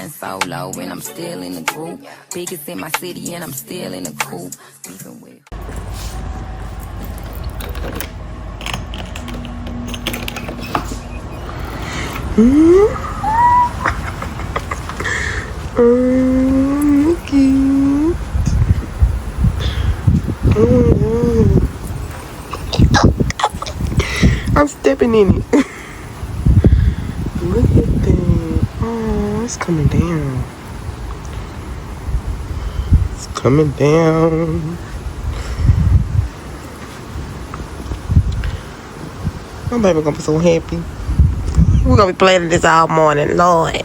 flying solo and I'm still in the group. Biggest in my city and I'm still in the coop. Even with cute. I'm stepping in it. Look at that. Oh, it's coming down. It's coming down. My baby gonna be so happy. We're gonna be playing this all morning, Lord.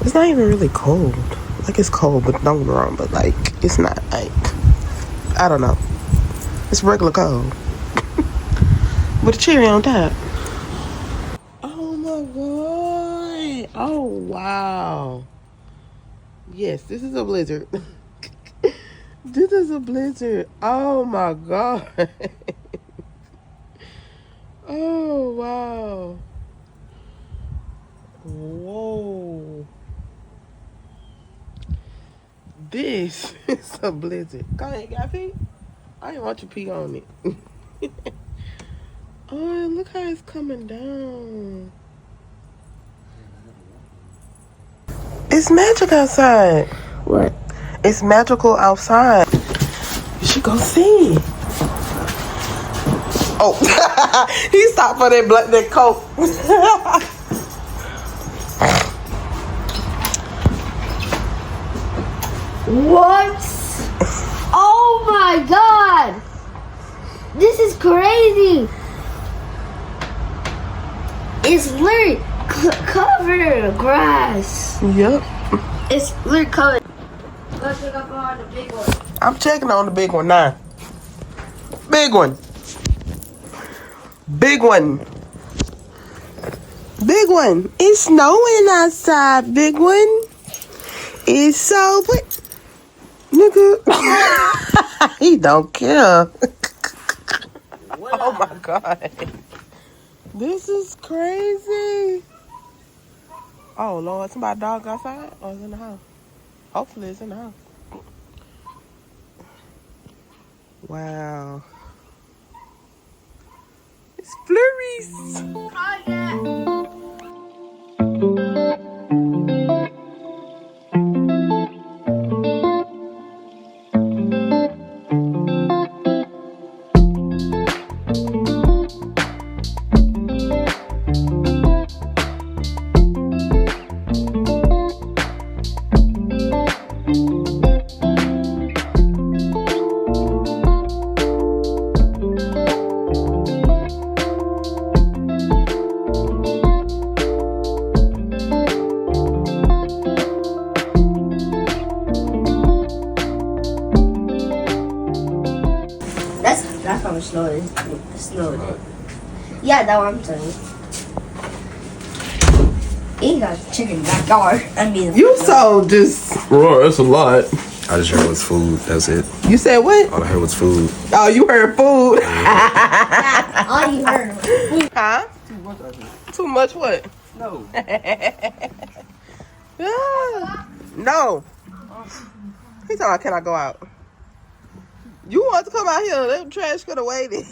It's not even really cold. Like, it's cold, but don't get me wrong, but like, it's not like, I don't know. It's regular cold. With a cherry on top. Oh my God. Oh wow. Yes, this is a blizzard. This is a blizzard. Oh my God. Oh wow. Whoa. This is a blizzard. Go ahead, got pee? I didn't want you to pee on it. Oh, look how it's coming down. It's magic outside. What? It's magical outside. You should go see. Oh, he stopped for that coat. What? Oh my God! This is crazy. It's literally covered in grass. Yep. It's literally covered. Let's look up on the big one. I'm checking on the big one now. Big one. Big one. Big one. It's snowing outside, big one. It's so what? Nigga. He don't care. Oh my God. This is crazy. Oh Lord, somebody dog outside or is it in the house? Hopefully it's in the house. Wow. It's flurries. Oh, yeah. That's how much snow it is. The snow. Yeah, that's what I'm saying. He got chicken backyard. I mean, You so just. Bro, that's a lot. I just heard what's food. That's it. You said what? All I heard was food. Oh, you heard food. all you heard was food. Huh? Too much what? No. No. He talking about, can I go out? You want to come out here? That trash could have waited.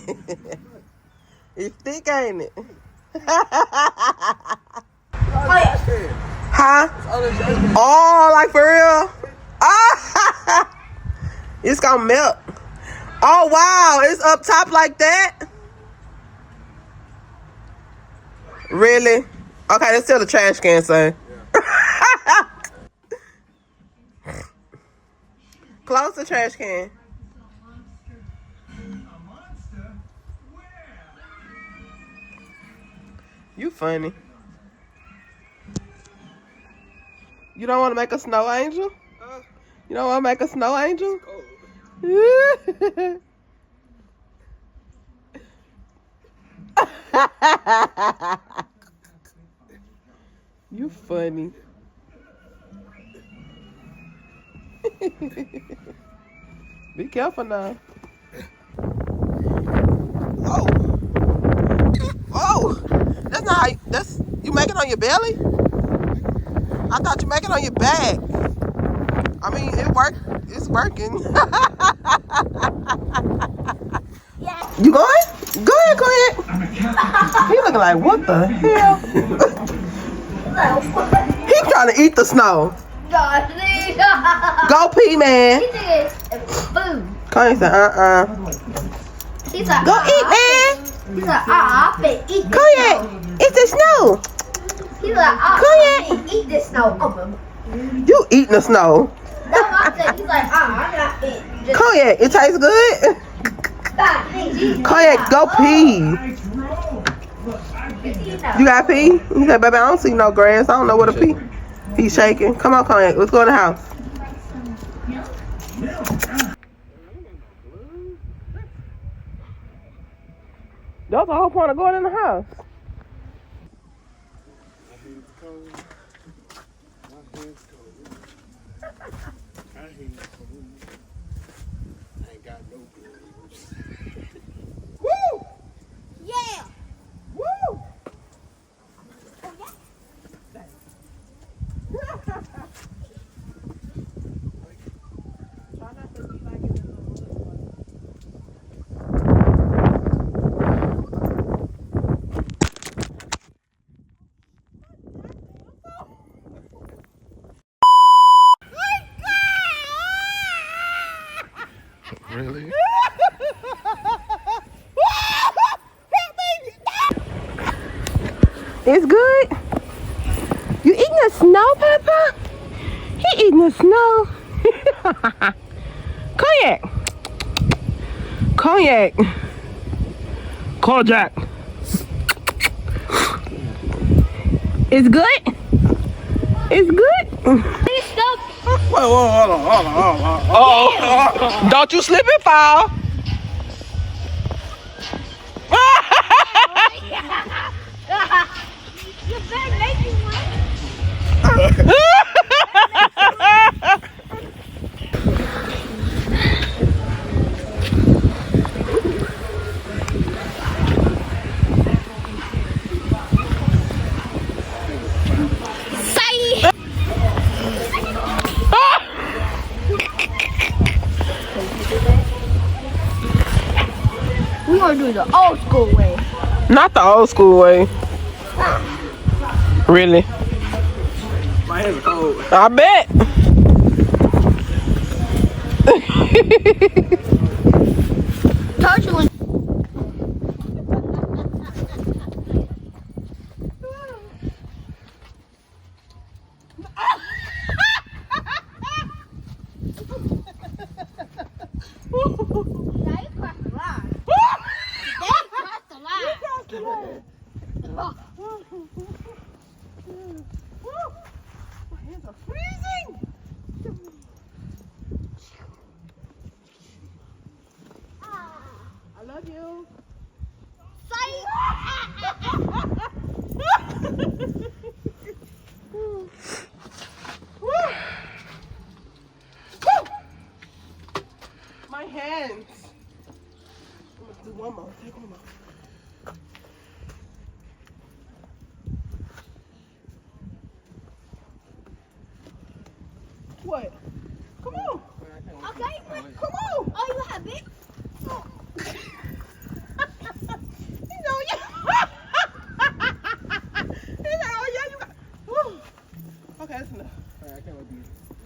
It's thick, ain't it? Huh? Oh, like for real? Ah! It's gonna melt. Oh, wow. It's up top like that? Really? Okay, that's still the trash can, son. Close the trash can. You funny. You don't want to make a snow angel? You don't want to make a snow angel? You funny. Be careful now. Whoa. Whoa. how you make it on your belly? I thought you make it on your back. I mean, it's working. You going? Go ahead. He looking like, what the hell? He trying to eat the snow. Go pee, man. Kanye said, He's like, go eat, man. He's like, eat this Kanye, eat the snow. He's like, eat this snow. You eating the snow. That's what I said. He's like, I'm not eating. Kanye, it tastes good. Kanye, go pee. You got pee? He said, baby, I don't see no grass. I don't know where to pee. He's shaking. Come on, Kanye. Let's go in the house. That's the whole point of going in the house. Woo! Yeah. Woo! Really? It's good. You eating the snow, Peppa? He eating the snow. Cognac. Cognac. Kojak. It's good? It's good? Please stop. Whoa, hold on. Oh, don't you slip and fall. You better make me one. We're gonna do the old school way. Not the old school way. Really? My hands are cold. I bet. Told you. My hands are freezing. I love you. My hands. I'm gonna do one more. Take one more. What? Come on. Okay. Come on. Oh, you have it? You know, yeah. He's like, oh, yeah, you got. Whew. Okay, that's enough.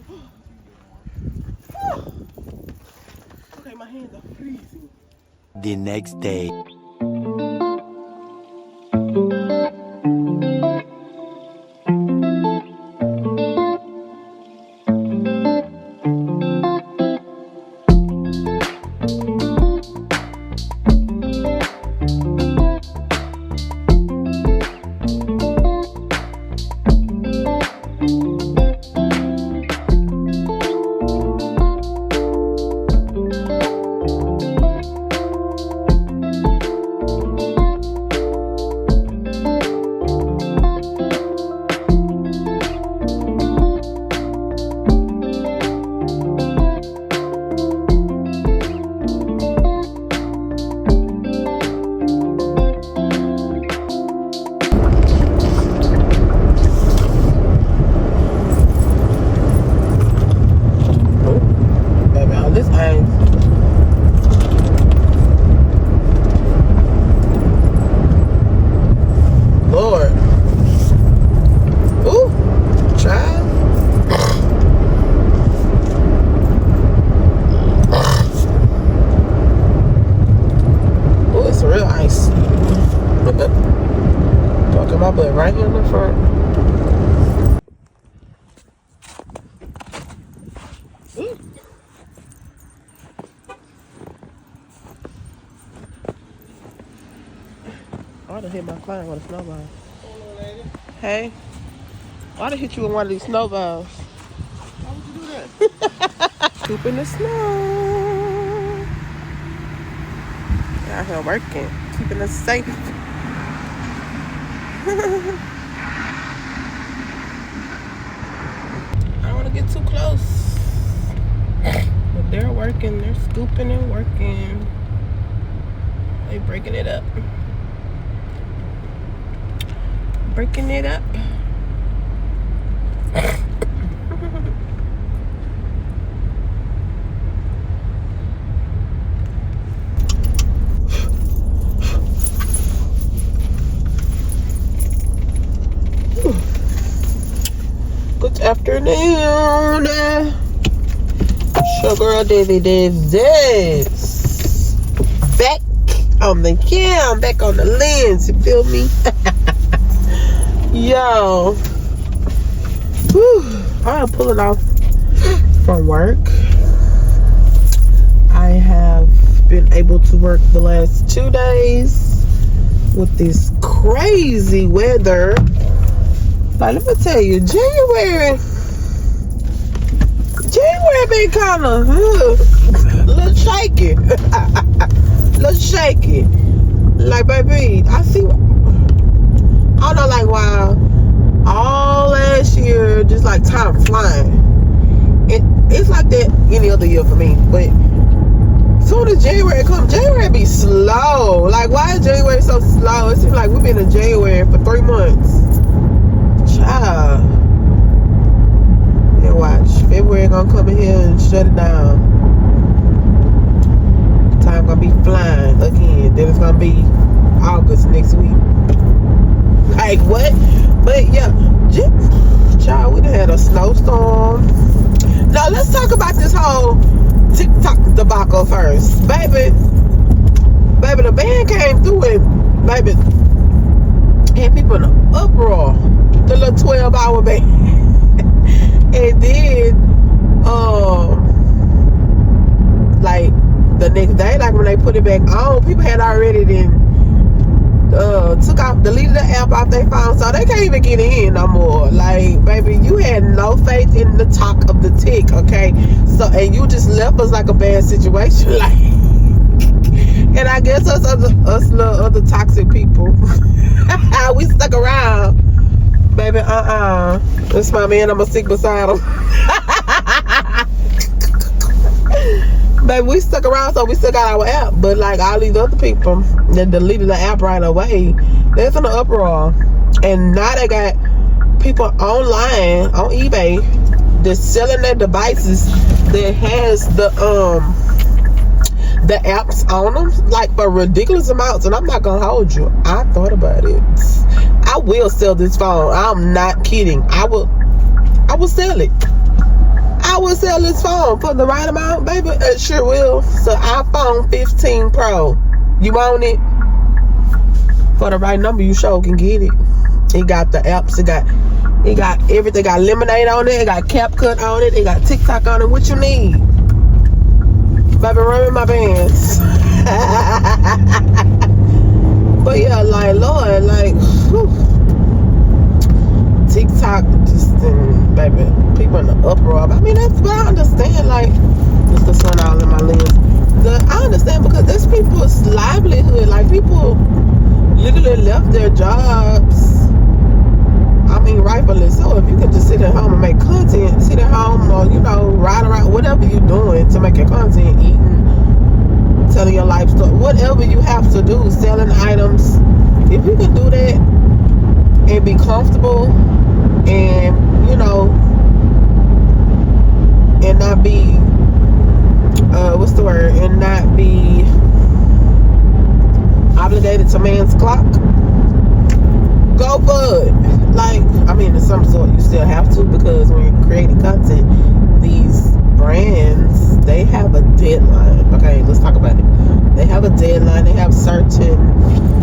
Whew. Okay, my hands are freezing. The next day. my butt right here in the front. I done hit my client with a snowball. Hey, I done hit you with one of these snowballs. Why would you do that? Scoop in the snow. Out here working, keeping us safe. I don't want to get too close. But they're working, they're scooping and working. They breaking it up. Breaking it up. Good afternoon. Sugar Davy Dave this. Back on the cam, back on the lens, you feel me? Yo. Whew. I'm pulling off from work. I have been able to work the last 2 days with this crazy weather. Like, let me tell you, January been kind of a little shaky. Little shaky. Like, baby, I see. I don't know, like, wow. All last year, just like time flying. It's like that any other year for me. But soon as January comes, January be slow. Like, why is January so slow? It seems like we've been in January for 3 months. Child. And watch. February gonna come in here and shut it down. Time gonna be flying again. Then it's gonna be August next week. Like what? But yeah, child, we done had a snowstorm. Now let's talk about this whole TikTok debacle first. Baby, the band came through and baby had people in an uproar. The little 12-hour band. And then like the next day, like when they put it back on, people had already deleted the app off their phone, so they can't even get in no more. Like, baby, you had no faith in the talk of the tick, okay? So, and you just left us like a bad situation, like. And I guess us little other toxic people, we stuck around, baby. That's my man. I'ma stick beside him. Baby, we stuck around, so we still got our app. But like all these other people that deleted the app right away, they're in an uproar. And now they got people online on eBay that's selling their devices that has the apps on them, like for ridiculous amounts. And I'm not gonna hold you. I thought about it. I will sell this phone. I'm not kidding. I will sell it. I will sell this phone for the right amount, baby. It sure will. So iPhone 15 Pro. You want it? For the right number, you sure can get it. It got the apps. It got everything. It got Lemonade on it. It got CapCut on it. It got TikTok on it. What you need? Baby, run in my bands. But yeah, like, Lord, like, whew. TikTok just, baby, people in the uproar. I mean, that's what I understand. Like, it's the sun all in my lens. I understand because that's people's livelihood. Like, people literally left their jobs. I mean, rightfully so. If you can just sit at home and make content, sit at home or, you know, ride around, whatever you're doing to make your content, eating, telling your life story, whatever you have to do, selling items, if you can do that and be comfortable and, you know, and not be, and not be obligated to man's clock, go for it. Like, I mean, in some sort, you still have to, because when you're creating content, these brands, they have a deadline. Okay, let's talk about it. They have a deadline. They have certain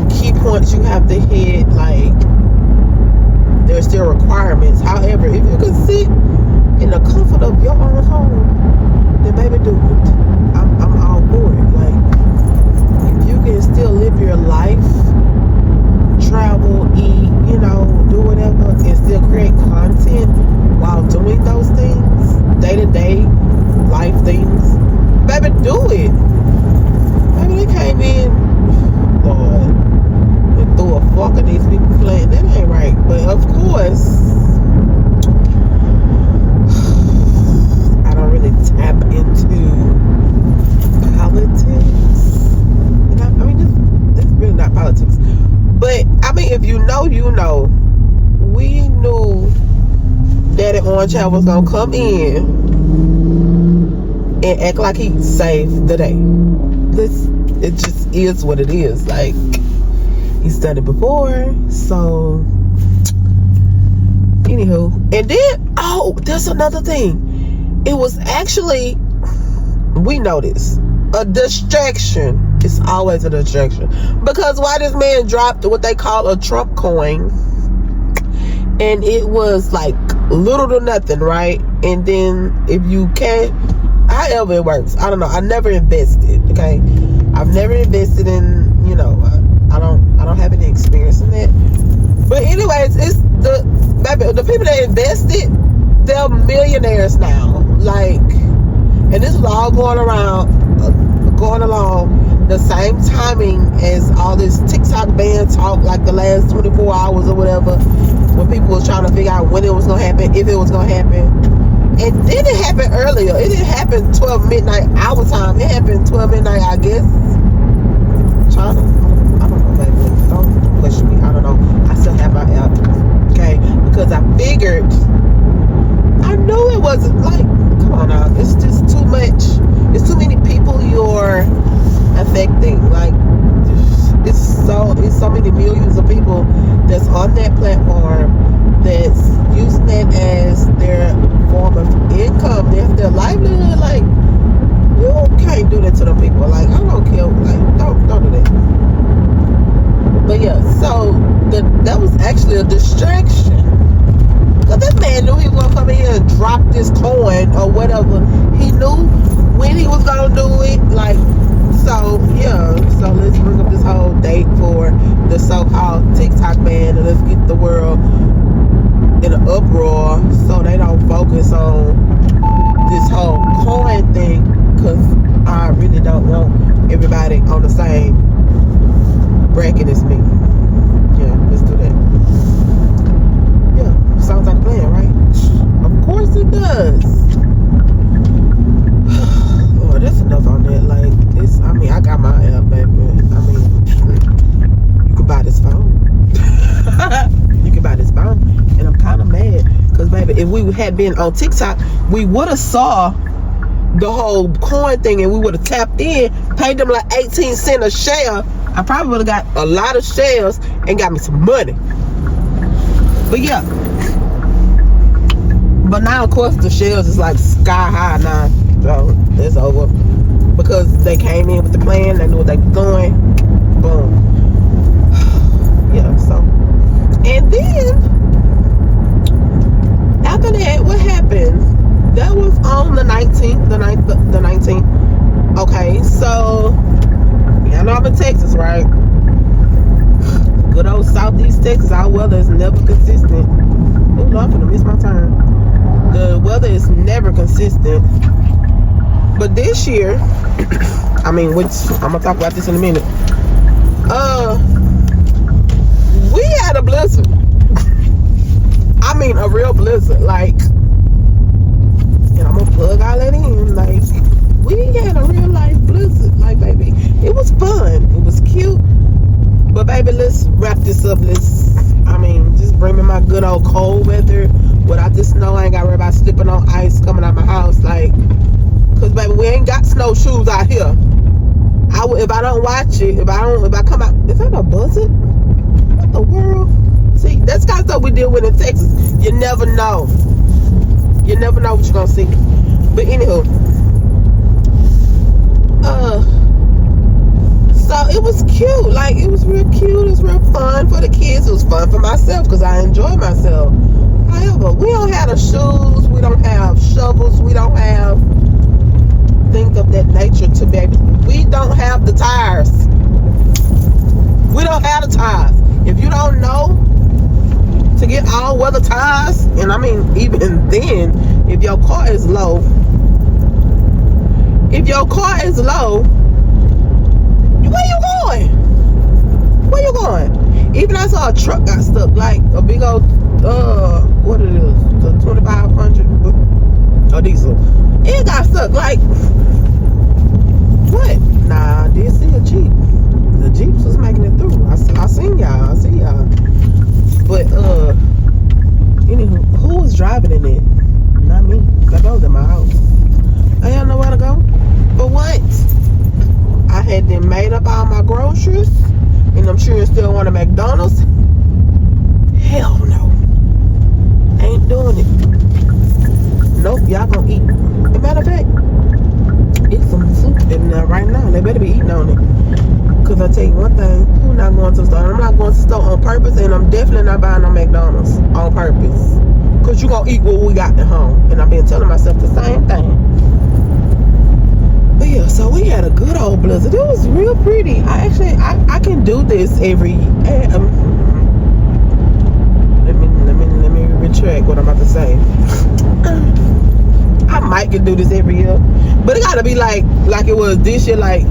key points you have to hit. Like, there's still requirements. However, if you can sit in the comfort of your own home, then baby, do it. I'm all for it. Like, if you can still live your life, travel, eat, you know, do whatever, and still create content while doing those things, day-to-day life things, baby, do it. Baby, they came in, Lord, and threw a fork at these people playing. That ain't right. But of course, I don't really tap into politics. And I mean, this is really not politics. But I mean, if you know, you know. We knew Daddy Orange Hair was gonna come in and act like he saved the day. It just is what it is. Like, he's done it before. So, anywho, and then there's another thing. It was actually, we noticed, a distraction. It's always a distraction, because why this man dropped what they call a Trump coin, and it was like little to nothing, right? And then if you can't, however it works, I don't know. I never invested. Okay, I've never invested in, you know, I don't have any experience in that. But anyways, it's the people that invested, they're millionaires now. Like, and this was all going along the same timing as all this TikTok ban talk, like the last 24 hours or whatever, when people was trying to figure out when it was going to happen, if it was going to happen. And then it happened earlier. It didn't happen 12 midnight our time. It happened 12 midnight, I guess, China. I don't know, baby. Don't question me. I don't know. I still have my app. Okay? Because I figured, I knew it wasn't like, come on now. It's just too much. It's too many people you're affecting. Like, it's so many millions of people that's on that platform that's using that as their form of income, their livelihood. Like, you can't do that to them people. Like, I don't care. Like, don't do that. But yeah, so that was actually a distraction. Cause this man knew he was gonna come in here and drop this coin or whatever. He knew when he was gonna do it. Like, so yeah. So let's bring up this whole date for the so-called TikTok ban, and let's get the world in an uproar so they don't focus on this whole coin thing. Cause I really don't want everybody on the same bracket as me. Yeah, let's do that. Yeah, sounds like a plan, right? Of course it does. Lord, that's enough on that. Like, this, I mean, I got my app, baby. I mean, you can buy this phone. You can buy this phone. And I'm kind of mad, because baby, if we had been on TikTok, we would have saw the whole coin thing, and we would have tapped in, paid them like 18 cents a share. I probably would have got a lot of shares and got me some money. But yeah. But now, of course, the shares is like sky high now. So it's over. Because they came in with the plan, they knew what they were doing. Boom. Yeah, so. And then, after that, what happened? That was on the 19th. The 19th. Okay, so, yeah, I know I'm in Texas, right? Good old Southeast Texas, our weather is never consistent. Oh, Lord, I'm gonna miss my turn. The weather is never consistent. But this year, I mean, which I'm gonna talk about this in a minute. We had a blizzard. I mean, a real blizzard. Like, and I'm gonna plug all that in. Like, we had a real life blizzard. Like, baby, it was fun. It was cute. But baby, let's wrap this up. Just bring me my good old cold weather without the snow. I ain't gotta worry about slipping on ice coming out my house. Like, cause baby, we ain't got snowshoes out here. If I don't watch it, if I come out, is that a buzzard? What the world? See, that's kind of stuff we deal with in Texas. You never know. You never know what you're gonna see. But anywho, so it was cute. Like, it was real cute. It was real fun for the kids. It was fun for for myself because I enjoy myself. However, we don't have the shoes, we don't have shovels, we don't have things of that nature to be able. We don't have the tires. We don't have the tires. If you don't know to get all weather tires, and I mean even then, if your car is low, where you going? Where you going? Even I saw a truck got stuck, like a big old what it is, the 2500 a diesel. It got stuck. Like what? Nah, I did see a Jeep. The Jeeps was making it through. I seen y'all. I see y'all. But anywho, who was driving in it? Not me. I go to my house. I don't know where to go. But what? I had then made up all my groceries, and I'm sure still want a McDonald's. Hell no. Ain't doing it. Nope, y'all gonna eat. As a matter of fact, eat some soup in there right now. They better be eating on it. Cause I tell you one thing, I'm not going to the store. I'm not going to the store on purpose, and I'm definitely not buying no McDonald's on purpose. Cause you gonna eat what we got at home. And I've been telling myself the same thing. But yeah, so we had a good old blizzard. It was real pretty. I I can do this every. Let me retract what I'm about to say. I might can do this every year, but it gotta be like it was this year. Like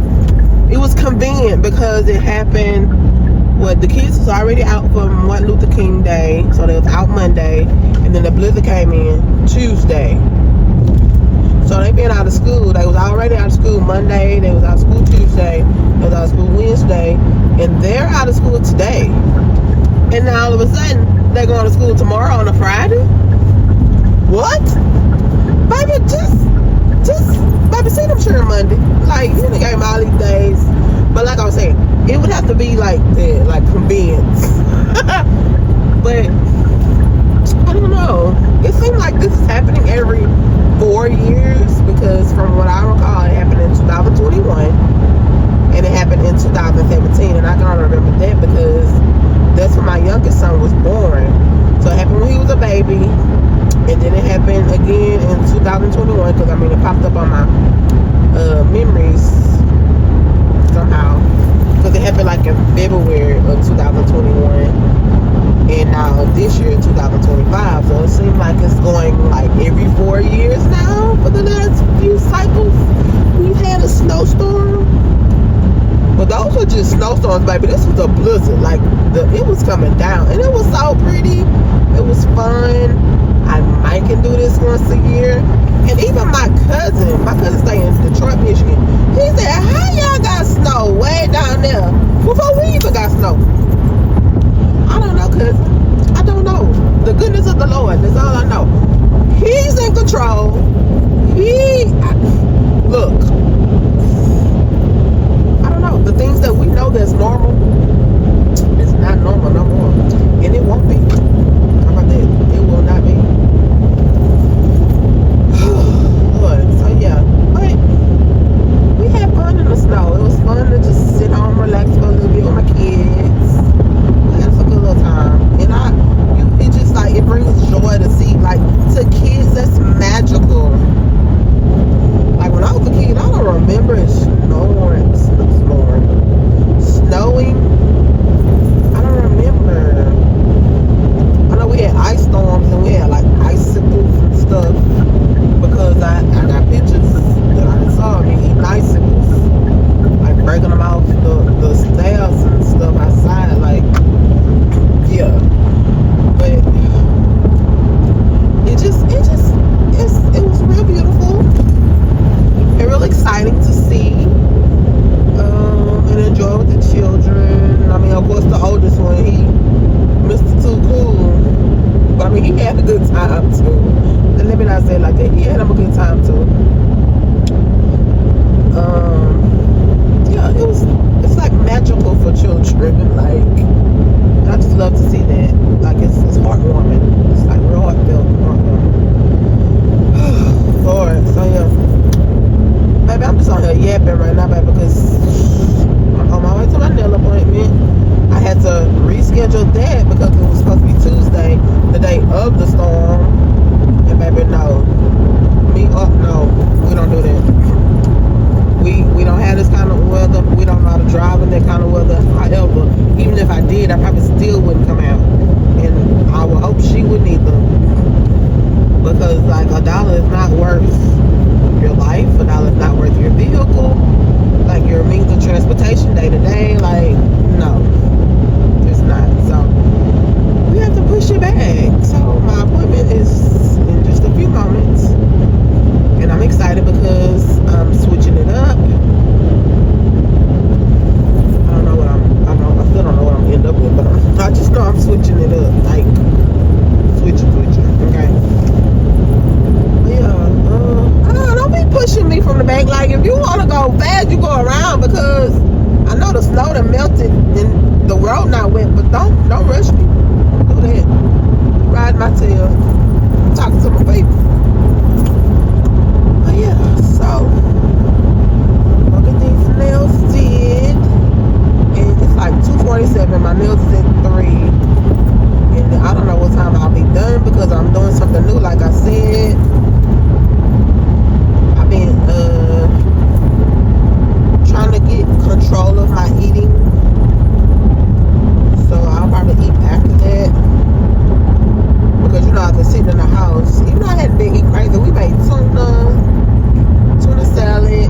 it was convenient because it happened. What the kids was already out for Martin Luther King Day, so they was out Monday, and then the blizzard came in Tuesday. So they been out of school. They was already out of school Monday. They was out of school Tuesday. They was out of school Wednesday, and they're out of school today. And now all of a sudden they're going to school tomorrow on a Friday. What? Baby, just baby, see them sure Monday. Like you know, gave them all these days. But like I was saying, it would have to be like convenience. But I don't know. It seems like this is happening every 4 years because from what I recall, it happened in 2021 and it happened in 2017, and I can only remember that because that's when my youngest son was born. So it happened when he was a baby, and then it happened again in 2021 because I mean it popped up on my memories somehow because it happened like in February of 2021, and now this year 2025. So it seems like it's going like every 4 years now for the last few cycles. We've had a snowstorm, but those were just snowstorms, baby. This was a blizzard. Like it was coming down, and it was so pretty. It was fun. I might can do this once a year. And even my cousin stay in Detroit, Michigan. He said, "How y'all got snow way down there before we even got snow?" I don't know, cause I don't know the goodness of the Lord. That's all I know. He's in control. Look. I don't know. The things that we know that's normal, it's not normal no more, and it won't be. How about that? It will not be. Lord. So yeah, but we had fun in the snow. It was fun to just sit home, relax for a little bit with my kids. We had a good little time, and it just like it brings joy to see, like to kids that's magical. Like when I was a kid, I don't remember it snowing. I don't remember. I know we had ice storms and we had like icicles and stuff because I got pictures that I saw me eating icicles, like breaking them off the stairs and stuff outside. Like yeah, but it was real beautiful and real exciting to see and enjoy with the children. I mean, of course, the oldest one, Mr. Too Cool, but I mean, he had a good time too. And let me not say it like that. He had a good time too. Yeah, it's like magical for children. Like I just love to see that. Like it's heartwarming. It's like real heartfelt, heartwarming. Lord, so yeah, baby, I'm just on here yapping right now, baby, because I'm on my way to my nail appointment. I had to reschedule that mad because it was supposed to be Tuesday, the day of the storm. And baby, no. No, we don't do that. We don't have this kind of weather. We don't know how to drive in that kind of weather. However, even if I did, I probably still wouldn't come out. And I would hope she wouldn't either. Because like $1 is not worth your life. $1 is not worth your vehicle. Like your means of transportation day to day. Like, no. It's not. So we have to push it back. So my appointment is in just a few moments. And I'm excited because I'm switching it up. I still don't know what I'm gonna end up with, but I just know I'm switching it up. Like, switching, okay? But yeah, don't be pushing me from the back. Like, if you wanna go fast, you go around because I know the snow done melted and the road not wet, but don't rush me. Do that. Ride my tail. Talking to my people. Yeah, so I'll get these nails did, and it's like 2:47. My nails is at 3, and I don't know what time I'll be done because I'm doing something new. Like I said, I've been trying to get control of my eating, so I'll probably eat after that because I've been sitting in the house. Even though I hadn't been eating crazy, we made tuna salad,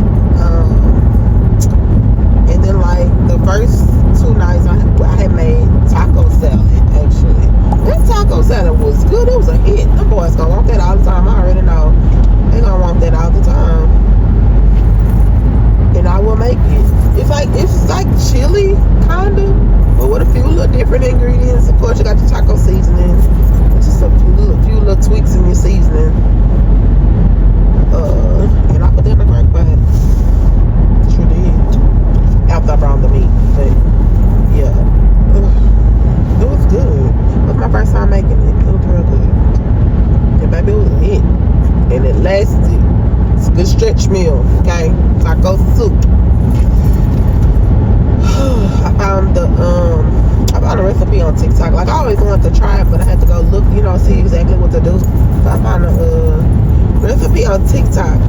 and then like the first 2 nights I had made taco salad. Actually, this taco salad was good. It was a hit. Them boys gonna want that all the time. I already know they gonna want that all the time, and I will make it. It's like chili kinda, but with a few little different ingredients. Of course, you got your taco seasoning. It's just a few little tweaks in your seasoning. And I put that in the crack pan. Sure did. After I browned the meat. But yeah. It was good. It was my first time making it. It was real good. And baby, it was a hit. And it lasted. It's a good stretch meal. Okay? Taco soup. I found a recipe on TikTok. Like I always wanted to try it, but I had to go look, see exactly what to do. So I found a recipe on TikTok.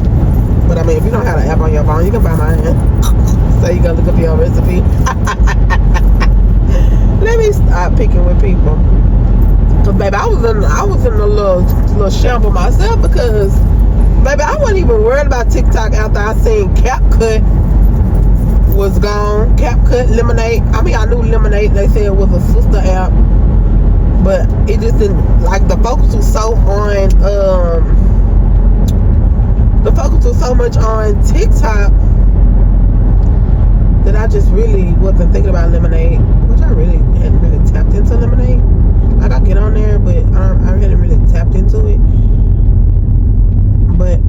But I mean, if you don't have the app on your phone, you can buy mine. So you gotta look up your own recipe. Let me stop picking with people. Cause baby, I was in a little shamble myself because baby, I wasn't even worried about TikTok after I seen CapCut was gone. CapCut, Lemonade. I mean, I knew Lemonade. They said it was a sister app, but it just didn't. Like the focus was so on. The focus was so much on TikTok that I just really wasn't thinking about Lemonade, which I really hadn't really tapped into Lemonade. Like I get on there, but I hadn't really tapped into it. But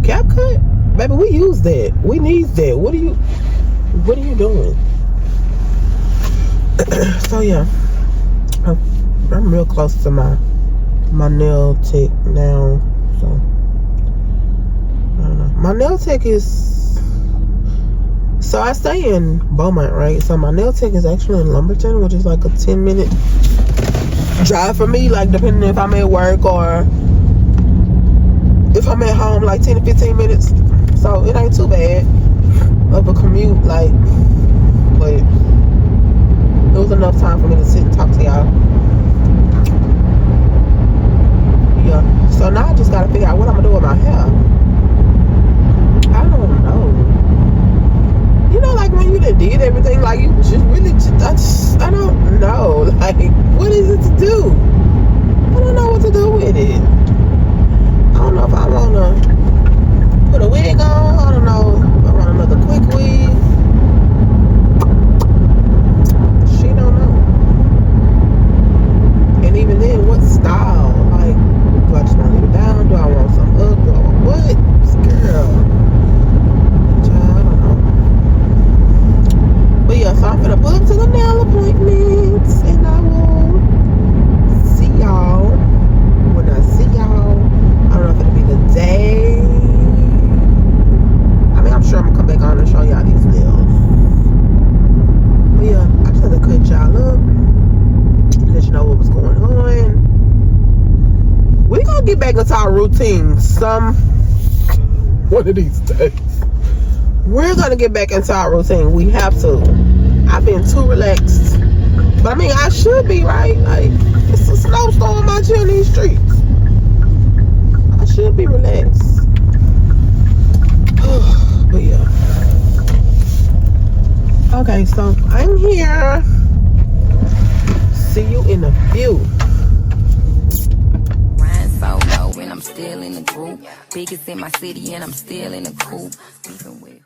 CapCut, baby, we use that. We need that. What are you doing? So yeah, I'm real close to my nail tech now. So I don't know. My nail tech is. So I stay in Beaumont, right? So my nail tech is actually in Lumberton, which is like a 10-minute drive for me, like depending if I'm at work or if I'm at home, like 10 to 15 minutes. So it ain't too bad of a commute, like, but it was enough time for me to sit and talk to y'all. Yeah. So now I just gotta figure out what I'm gonna do with my hair. I don't know. Like when you done did everything, like you just really, I don't know. Like, what is it to do? I don't know what to do with it. I don't know if I want to put a wig on. I don't know if I want another quick wig. She don't know. And even then, what style? Like, do I just want to leave it down? Do I want some up? Do I want what? Girl. But yeah, so I'm gonna pull up to the nail appointments and I will see y'all when I see y'all. I don't know if it'll be the day get back into our routine one of these days. We're gonna get back into our routine. We have to. I've been too relaxed. But I mean, I should be, right? Like, it's a snowstorm out here in these streets. I should be relaxed. But yeah. Okay, so I'm here. See you in a few. Riding solo and I'm still in the group. Biggest in my city and I'm still in the coop. Beefing with